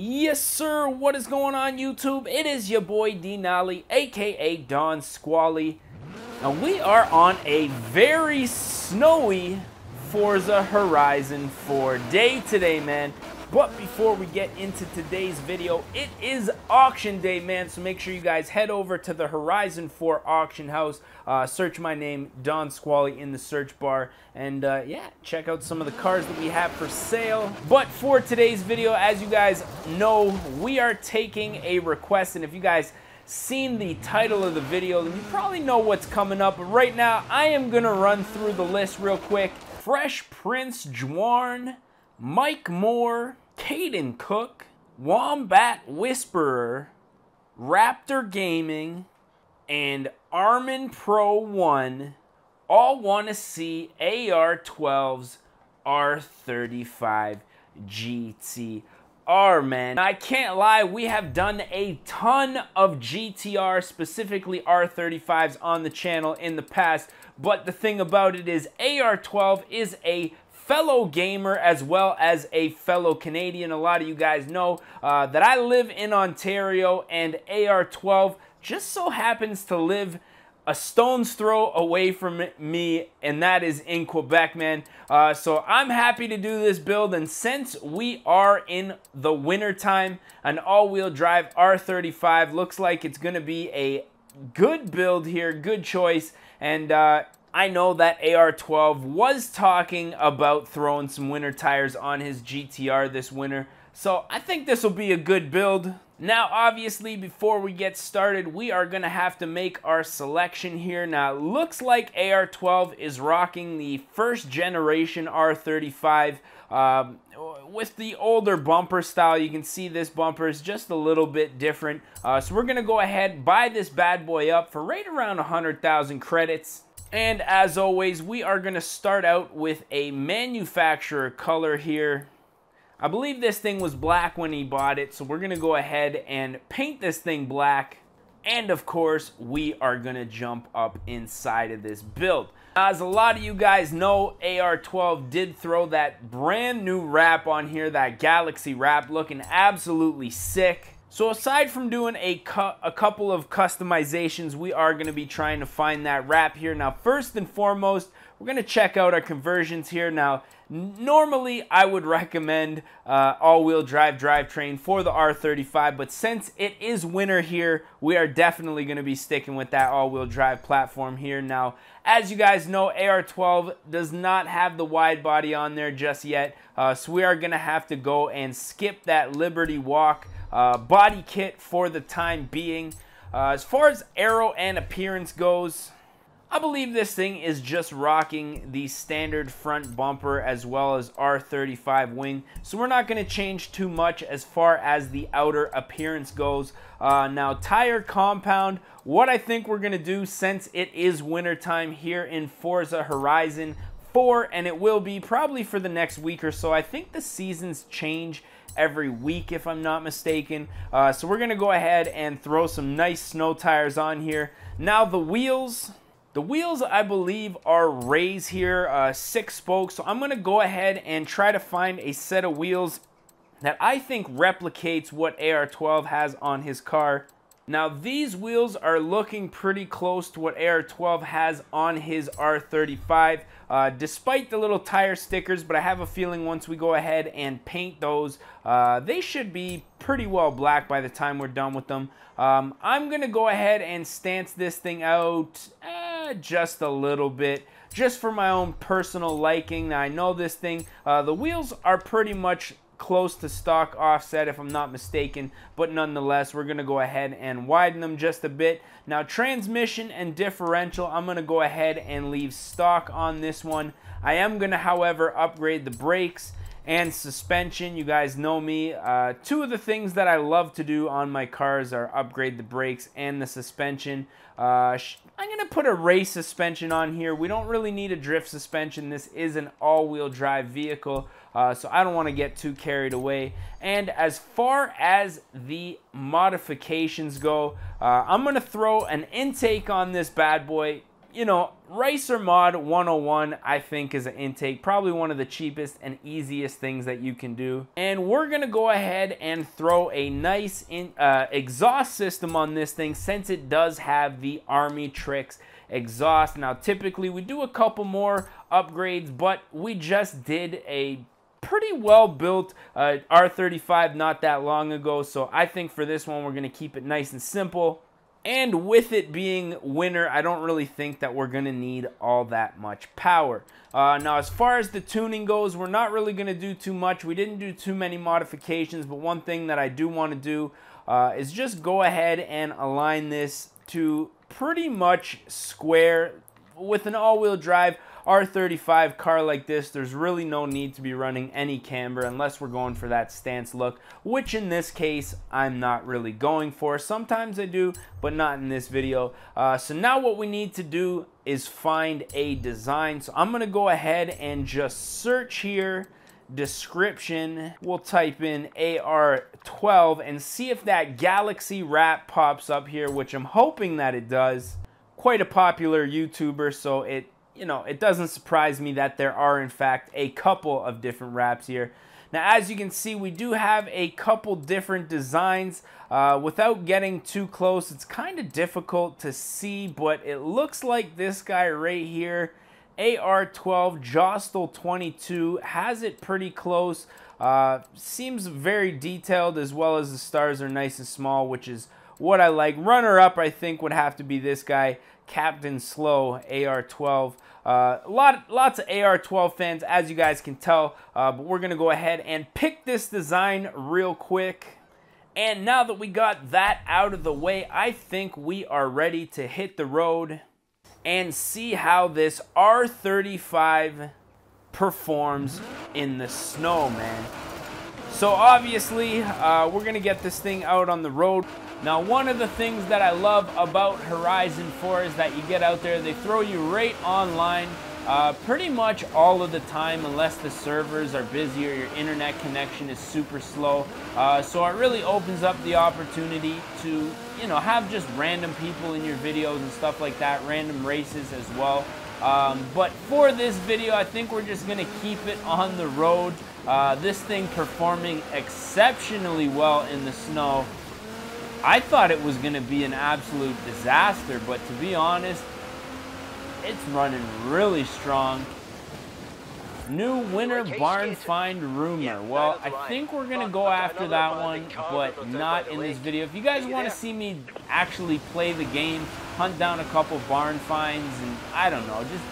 Yes, sir. What is going on, YouTube? It is your boy D Nolly, aka Don Squally, and we are on a very snowy Forza Horizon 4 day today, man. But before we get into today's video, it is auction day, man. So make sure you guys head over to the Horizon 4 auction house. Search my name, Don Squally, in the search bar. And yeah, check out some of the cars that we have for sale. But for today's video, as you guys know, we are taking a request. And if you guys seen the title of the video, then you probably know what's coming up. But right now, I am going to run through the list real quick. Fresh Prince Juarn, Mike Moore, Caden Cook, Wombat Whisperer, Raptor Gaming, and Armin Pro 1 all want to see AR12's R35 GTR, man. I can't lie, we have done a ton of GTR, specifically R35s, on the channel in the past, but the thing about it is AR12 is a fellow gamer as well as a fellow Canadian. A lot of you guys know that I live in Ontario, and AR12 just so happens to live a stone's throw away from me, and that is in Quebec, man. So I'm happy to do this build, and since we are in the winter time, an all-wheel drive R35 looks like it's going to be a good build here, good choice. And I know that AR12 was talking about throwing some winter tires on his GTR this winter, so I think this will be a good build. Now, obviously, before we get started, we are going to have to make our selection here. Now, it looks like AR12 is rocking the first generation R35 with the older bumper style. You can see this bumper is just a little bit different. So we're going to go ahead, buy this bad boy up for right around 100,000 credits. And as always, we are going to start out with a manufacturer color here. I believe this thing was black when he bought it, so we're going to go ahead and paint this thing black. And of course, we are going to jump up inside of this build. As a lot of you guys know, AR12 did throw that brand new wrap on here, that Galaxy wrap, looking absolutely sick. So aside from doing a couple of customizations, we are going to be trying to find that wrap here. Now, first and foremost, we're going to check out our conversions here. Now, normally I would recommend all-wheel drive drivetrain for the R35, but since it is winter here, we are definitely going to be sticking with that all-wheel drive platform here. Now, as you guys know, AR12 does not have the wide body on there just yet, so we are going to have to go and skip that Liberty Walk body kit for the time being. As far as aero and appearance goes, I believe this thing is just rocking the standard front bumper as well as R35 wing, so we're not going to change too much as far as the outer appearance goes. Now, tire compound, what I think we're going to do, since it is wintertime here in Forza Horizon 4, and it will be probably for the next week or so. I think the seasons change every week, if I'm not mistaken. So we're going to go ahead and throw some nice snow tires on here. Now, the wheels, I believe, are Ray's here, 6 spokes. So I'm going to go ahead and try to find a set of wheels that I think replicates what AR12 has on his car. Now, these wheels are looking pretty close to what AR12 has on his R35, despite the little tire stickers, but I have a feeling once we go ahead and paint those, they should be pretty well black by the time we're done with them. I'm going to go ahead and stance this thing out just a little bit, just for my own personal liking. Now, I know this thing, the wheels are pretty much close to stock offset, if I'm not mistaken, but nonetheless, we're going to go ahead and widen them just a bit. Now, transmission and differential, I'm going to go ahead and leave stock on this one. I am going to, however, upgrade the brakes and suspension. You guys know me. Two of the things that I love to do on my cars are upgrade the brakes and the suspension. I'm going to put a race suspension on here. We don't really need a drift suspension. This is an all-wheel drive vehicle, so I don't want to get too carried away. And as far as the modifications go, I'm going to throw an intake on this bad boy. you know, Racer Mod 101, I think, is an intake. Probably one of the cheapest and easiest things that you can do. And we're going to go ahead and throw a nice exhaust system on this thing, since it does have the Army Tricks exhaust. Now, typically, we do a couple more upgrades, but we just did a pretty well-built R35 not that long ago. So I think for this one, we're going to keep it nice and simple. And with it being winter, I don't really think that we're going to need all that much power. Now, as far as the tuning goes, we're not really going to do too much. We didn't do too many modifications, but one thing that I do want to do is just go ahead and align this to pretty much square. With an all-wheel drive R35 car like this, there's really no need to be running any camber unless we're going for that stance look, which in this case, I'm not really going for. Sometimes I do, but not in this video. So now what we need to do is find a design. So I'm gonna go ahead and just search here, description. We'll type in AR12 and see if that Galaxy wrap pops up here, which I'm hoping that it does. Quite a popular YouTuber, so it doesn't surprise me that there are in fact a couple of different wraps here. Now, as you can see, we do have a couple different designs. Without getting too close, it's kind of difficult to see, but it looks like this guy right here, AR12 Jostle 22, has it pretty close. Seems very detailed, as well as the stars are nice and small, which is what I like. Runner-up, I think, would have to be this guy, Captain Slow, AR12. Lots of AR12 fans, as you guys can tell, but we're going to go ahead and pick this design real quick. And now that we got that out of the way, I think we are ready to hit the road and see how this R35 performs in the snow, man. So obviously, we're going to get this thing out on the road. Now, one of the things that I love about Horizon 4 is that you get out there, they throw you right online pretty much all of the time, unless the servers are busy or your internet connection is super slow. So it really opens up the opportunity to, you know, have just random people in your videos and stuff like that, random races as well. But for this video, I think we're just going to keep it on the road. This thing performing exceptionally well in the snow. I thought it was going to be an absolute disaster, but to be honest, it's running really strong. New winter barn find rumor. Well, I think we're going to go after that one, but not in this video. If you guys want to see me actually play the game, hunt down a couple barn finds, and I don't know, just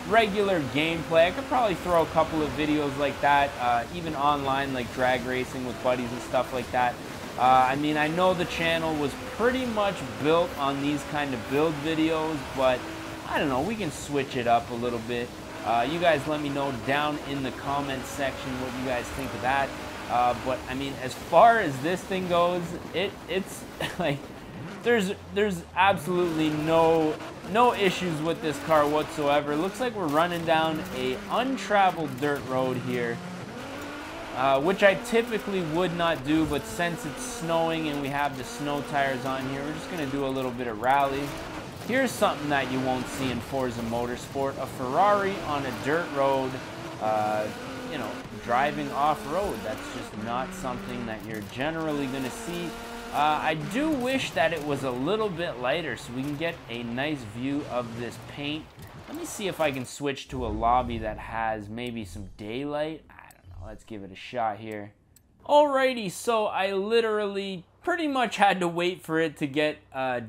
regular gameplay, I could probably throw a couple of videos like that, even online, like drag racing with buddies and stuff like that. I mean, I know the channel was pretty much built on these kind of build videos, but I don't know, we can switch it up a little bit. You guys let me know down in the comments section what you guys think of that. But I mean, as far as this thing goes, it's like there's absolutely no issues with this car whatsoever. It looks like we're running down a untraveled dirt road here. Which I typically would not do, but since it's snowing and we have the snow tires on here, we're just going to do a little bit of rally. Here's something that you won't see in Forza Motorsport, a Ferrari on a dirt road, you know, driving off-road. That's just not something that you're generally going to see. I do wish that it was a little bit lighter so we can get a nice view of this paint. Let me see if I can switch to a lobby that has maybe some daylight. Let's give it a shot here. Alrighty, so I literally pretty much had to wait for it to get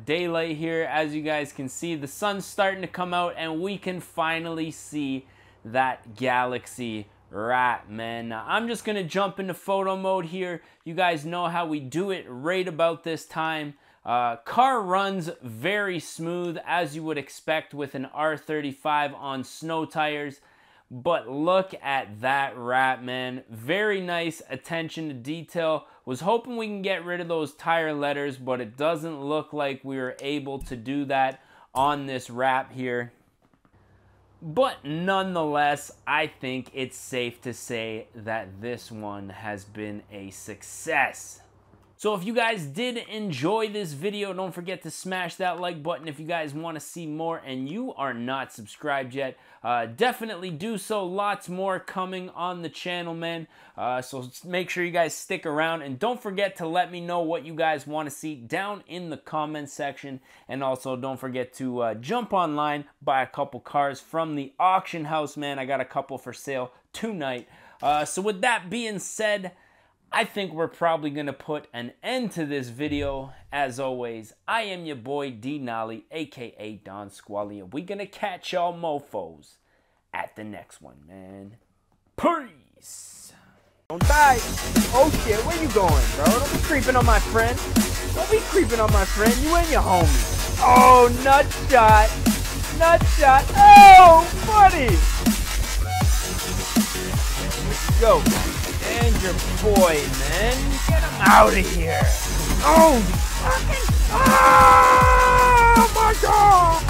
daylight here. As you guys can see, the sun's starting to come out and we can finally see that Galaxy wrap, man. Now, I'm just going to jump into photo mode here. You guys know how we do it right about this time. Car runs very smooth, as you would expect with an R35 on snow tires. But look at that wrap, man. Very nice attention to detail. Was hoping we can get rid of those tire letters, but it doesn't look like we were able to do that on this wrap here. But nonetheless, I think it's safe to say that this one has been a success. So if you guys did enjoy this video, don't forget to smash that like button. If you guys want to see more and you are not subscribed yet, definitely do so. Lots more coming on the channel, man. So make sure you guys stick around, and don't forget to let me know what you guys want to see down in the comment section. And also don't forget to jump online, buy a couple cars from the auction house, man. I got a couple for sale tonight. So with that being said, I think we're probably going to put an end to this video. As always, I am your boy D Nolly, aka Don Squally. We're going to catch y'all mofos at the next one, man. Peace. Don't die. Oh shit, where you going, bro? Don't be creeping on my friend. Don't be creeping on my friend. You and your homie. Oh, nut shot. Nut shot. Oh, buddy. Let's go. And your boy, man. Get him out of here. Oh, fucking. Oh, my God.